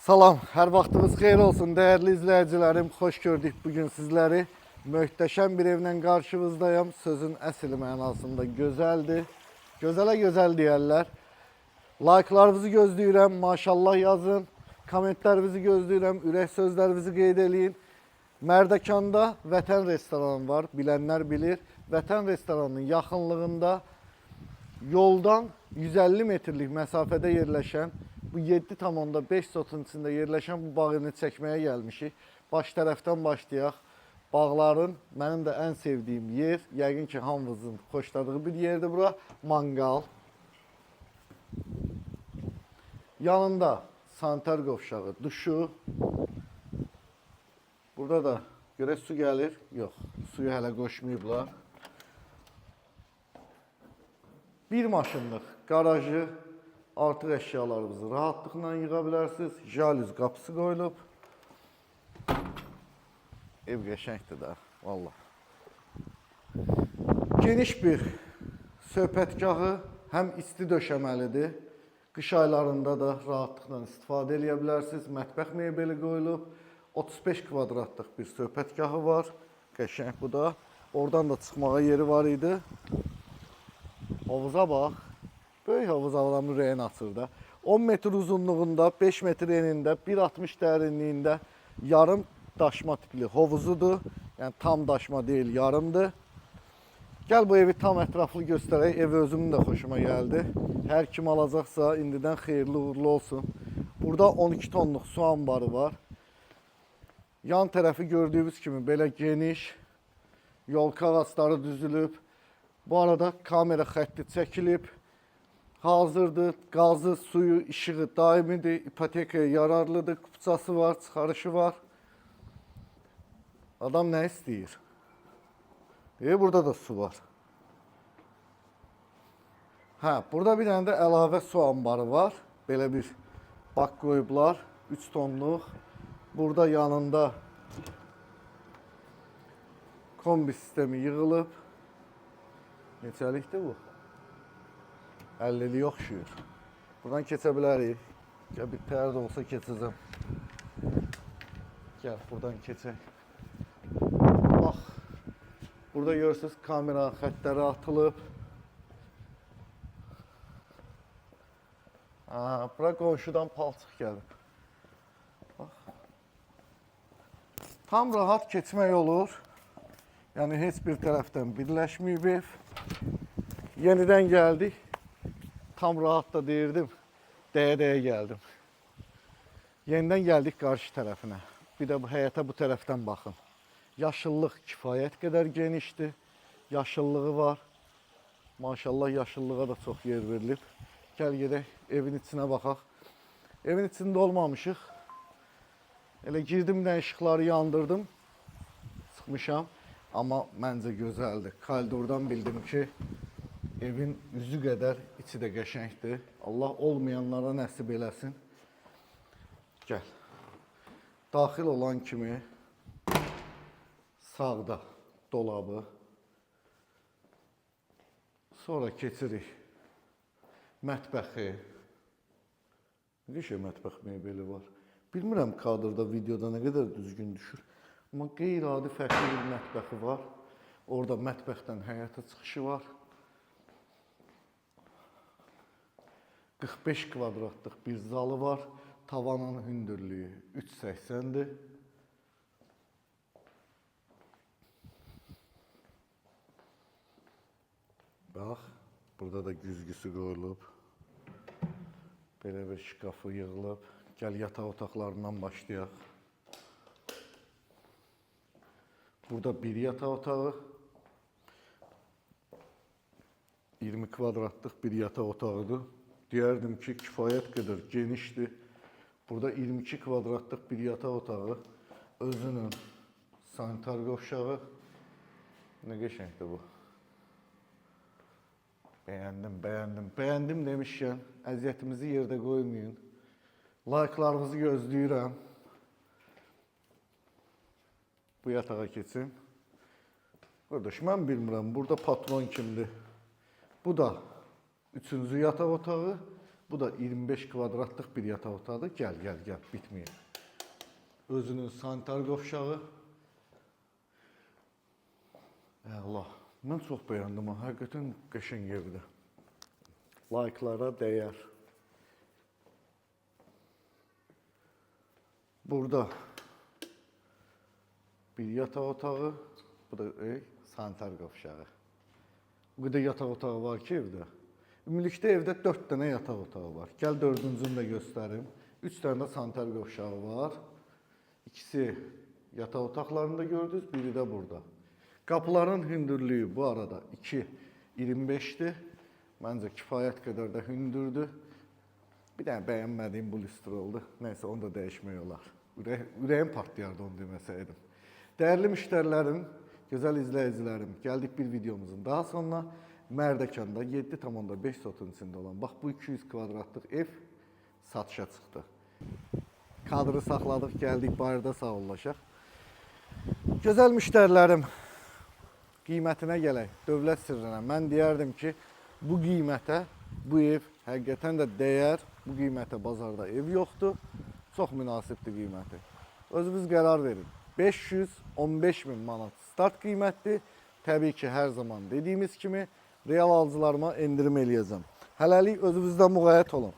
Salam, hər vaxtınız xeyir olsun dəyərli izləyicilərim. Xoş gördük bugün sizləri. Möhtəşəm bir evlə qarşınızdayım. Sözün əsl mənasında gözəldir. Gözələ gözəl deyərlər. Like'larınızı gözləyirəm, maşallah yazın. Kommentlərinizi gözləyirəm, ürək sözlərinizi qeyd eləyin. Mərdəkanda Vətən restoranı var, bilənlər bilir. Vətən restoranının yaxınlığında yoldan 150 metrlik məsafədə yerləşən bu 7,5 sotun içində yerləşən bu bağ evini çəkməyə gəlmişik. Baş tərəfdən başlayaq. Bağların mənim də ən sevdiyim yer, yəqin ki hamınızın xoşladığı bir yerdir bura, manqal. Yanında sanitar qovşağı, duşu. Burada da görək su gəlir. Yox, suyu hələ qoşmayıblar. Bir maşınlıq qarajı, artıq əşyalarınızı rahatlıqla yığa bilərsiniz. Jalüz qapısı qoyulub. Ev qəşəngdir də, vallahi. Geniş bir söhbətgahı, həm isti döşəməlidir. Qış aylarında da rahatlıqla istifadə edə bilərsiniz. Mətbəx mebeli qoyulub. 35 kvadratlıq bir söhbətgahı var. Qəşəng bu da. Oradan da çıxmağa yeri var idi. Havuza bax. Böyük havuz adamın ürəyini açır da. 10 metr uzunluğunda, 5 metr enində, 1,60 dərinliyində yarım daşma tipli hovuzudur. Yəni tam daşma deyil, yarımdır. Gəl bu evi tam ətraflı göstərək. Ev özümün də xoşuma gəldi. Hər kim alacaqsa indidən xeyirli uğurlu olsun. Burada 12 tonluq su anbarı var. Yan tərəfi gördüyünüz kimi belə geniş. Yolka ağacları düzülüb. Bu arada kamera xətti çəkilib. Hazırdır. Qazı, suyu, işığı daimidir. İpotekaya yararlıdır. Kupçası var, çıxarışı var. Adam nə istəyir? Burada da su var. Burada bir dənə də əlavə su anbarı var. Belə bir bak qoyublar. 3 tonluq. Burada yanında kombi sistemi yığılıb. Neçəlikdir bu? 50'li oxşuyur. Buradan keçə bilərik. Gəl bir pərdə olsa keçəcəm. Gəl buradan keçək. Bax. Burada görürsünüz kamera xəttləri atılıb. Bura qonşudan palçıq gəlib. Bax. Tam rahat keçmək olur. Yəni heç bir tərəfdən birləşməyib ev. Yenidən gəldik. Tam rahat da deyirdim. Dəyə-dəyə gəldim. Yenidən gəldik qarşı tərəfinə. Bir də bu həyətə bu tərəfdən baxın. Yaşıllıq kifayət qədər genişdir. Yaşıllığı var. Maşallah yaşıllığa da çox yer verilib. Gəl gedək evin içinə baxaq. Evin içində olmamışıq. Elə girdim də işıqları yandırdım. Çıxmışam. Amma məncə gözəldir. Koridordan bildim ki, evin üzü qədər içi də qəşəngdir. Allah olmayanlara nəsib eləsin. Gəl. Daxil olan kimi sağda dolabı. Sonra keçirik mətbəxi. Necə mətbəx mebeli var. Bilmirəm kadrda, videoda nə qədər düzgün düşür. Amma qeyri-adi fərqli bir mətbəxi var. Orada mətbəxdən həyata çıxışı var. 45 kvadratlıq bir zalı var. Tavanın hündürlüyü 3,80'dir. Bax, burada da güzgüsü qoyulub. Belə bir şkafı yığılıb. Gəl yataq otaqlarından başlayaq. Burada bir yataq otağı. 20 kvadratlıq bir yataq otağıdır. Deyərdim ki, kifayət qədər genişdir. Burada 22 kvadratlıq bir yataq otağı. Özünün sanitar qovşağı. Nə qəşəngdir bu. Bəyəndim, bəyəndim. Bəyəndim demişkən, əziyyətimizi yerdə qoymayın. Like'larınızı gözləyirəm. Bu yatağa keçin. Qardaş, mən bilmirəm, burada patron kimdir. Bu da 3-cü yataq otağı. Bu da 25 kvadratlıq bir yataq otağı. Gəl, bitməyir. Özünün sanitar qovşağı. Allah, mən çox bəyəndim. Həqiqətən qəşəng evdir. Like'lara dəyər. Burada bir yataq otağı. Bu da sanitar qovşağı. Bu qədər yataq otağı var ki evdə. Ümumilikdə evdə 4 dənə yataq otağı var. Gəl 4-cünü də göstərim. 3 dənə də sanitar qovşağı var. İkisi yataq otaqlarında gördünüz, biri də burada. Qapıların hündürlüyü bu arada 2.25'dir. Məncə kifayət qədər də hündürdür. Bir dənə bəyənmədiyim bu lüstr oldu. Nəysə, onu da dəyişmək olar. Ürəyim partlayardı onu deməsəydim. Dəyərli müştərilərim, gözəl izləyicilərim, gəldik bir videomuzun daha sonuna. Mərdəkanda 7,5 sotun içində olan, bax bu 200 kvadratlıq ev satışa çıxdı. Kadrı saxladıq, gəldik bayırda sağollaşaq. Gözəl müştərilərim, qiymətinə gələk, dövlət sirrinə. Mən deyərdim ki, bu qiymətə bu ev həqiqətən də dəyər. Bu qiymətə bazarda ev yoxdur. Çox münasibdir qiyməti. Özünüz qərar verin. 515.000 manat start qiymətdir. Təbii ki, hər zaman dediyimiz kimi real alıcılarıma endirim eləyəcəm. Hələlik özünüzdən müğayət olun.